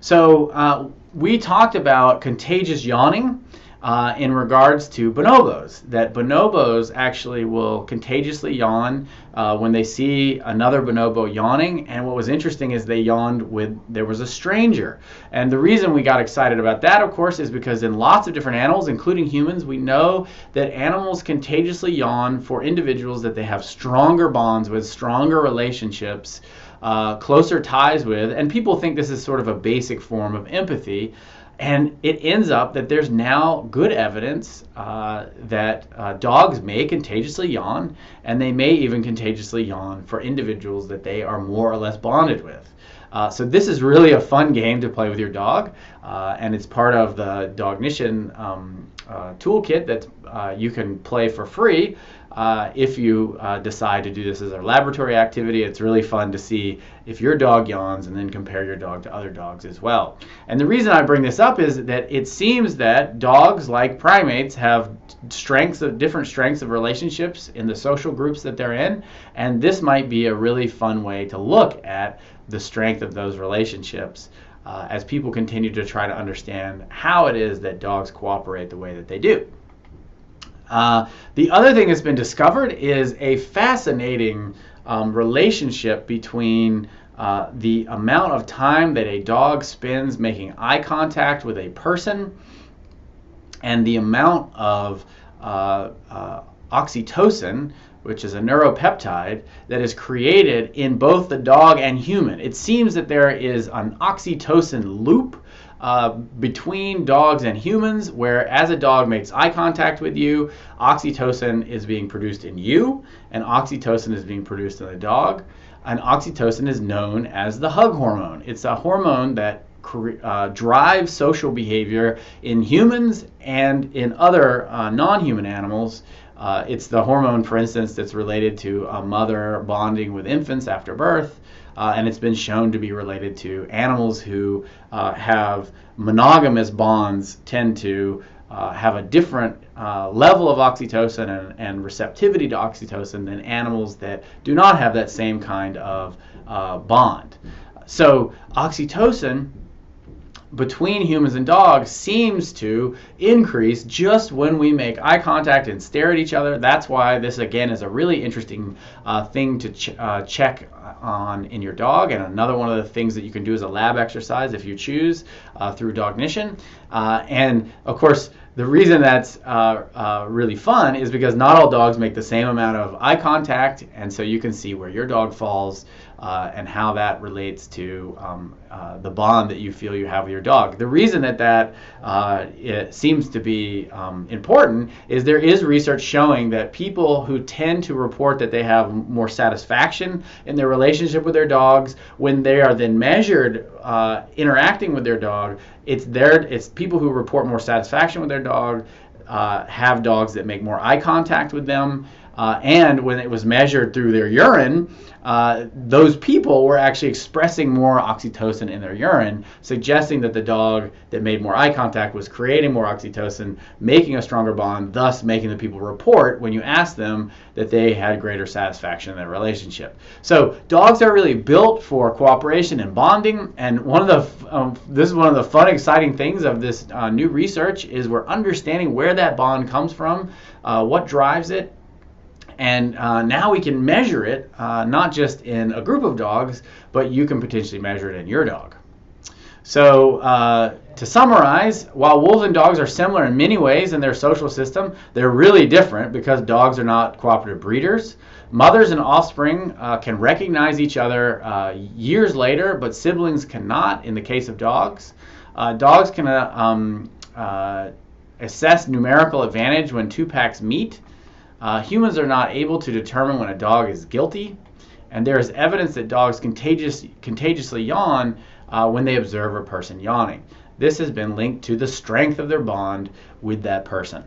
So we talked about contagious yawning in regards to bonobos, that bonobos actually will contagiously yawn when they see another bonobo yawning. And what was interesting is they yawned when there was a stranger. And the reason we got excited about that, of course, is because in lots of different animals, including humans, we know that animals contagiously yawn for individuals that they have stronger bonds with, stronger relationships, closer ties with. And people think this is sort of a basic form of empathy. And it ends up that there's now good evidence that dogs may contagiously yawn, and they may even contagiously yawn for individuals that they are more or less bonded with. So this is really a fun game to play with your dog, and it's part of the Cognition toolkit that you can play for free. If you decide to do this as a laboratory activity. It's really fun to see if your dog yawns and then compare your dog to other dogs as well. And the reason I bring this up is that it seems that dogs, like primates, have different strengths of relationships in the social groups that they're in, and this might be a really fun way to look at the strength of those relationships as people continue to try to understand how it is that dogs cooperate the way that they do. The other thing that's been discovered is a fascinating relationship between the amount of time that a dog spends making eye contact with a person and the amount of oxytocin, which is a neuropeptide that is created in both the dog and human. It seems that there is an oxytocin loop between dogs and humans, where as a dog makes eye contact with you, oxytocin is being produced in you, and oxytocin is being produced in the dog. And oxytocin is known as the hug hormone. It's a hormone that drives social behavior in humans and in other non-human animals. It's the hormone, for instance, that's related to a mother bonding with infants after birth. And it's been shown to be related to animals who have monogamous bonds tend to have a different level of oxytocin and receptivity to oxytocin than animals that do not have that same kind of bond. So oxytocin between humans and dogs seems to increase just when we make eye contact and stare at each other. That's why this, again, is a really interesting thing to check on in your dog, and another one of the things that you can do as a lab exercise if you choose through Cognition. And of course, the reason that's really fun is because not all dogs make the same amount of eye contact, and so you can see where your dog falls and how that relates to the bond that you feel you have with your dog. The reason that it seems to be important is there is research showing that people who tend to report that they have more satisfaction in their relationship with their dogs, when they are then measured interacting with their dog, it's people who report more satisfaction with their dog have dogs that make more eye contact with them. And when it was measured through their urine, those people were actually expressing more oxytocin in their urine, suggesting that the dog that made more eye contact was creating more oxytocin, making a stronger bond, thus making the people report when you asked them that they had greater satisfaction in their relationship. So dogs are really built for cooperation and bonding, and this is one of the fun, exciting things of this new research is we're understanding where that bond comes from, what drives it. And now we can measure it, not just in a group of dogs, but you can potentially measure it in your dog. So to summarize, while wolves and dogs are similar in many ways in their social system, they're really different because dogs are not cooperative breeders. Mothers and offspring can recognize each other years later, but siblings cannot in the case of dogs. Dogs can assess numerical advantage when two packs meet. Humans are not able to determine when a dog is guilty, and there is evidence that dogs contagiously yawn when they observe a person yawning. This has been linked to the strength of their bond with that person.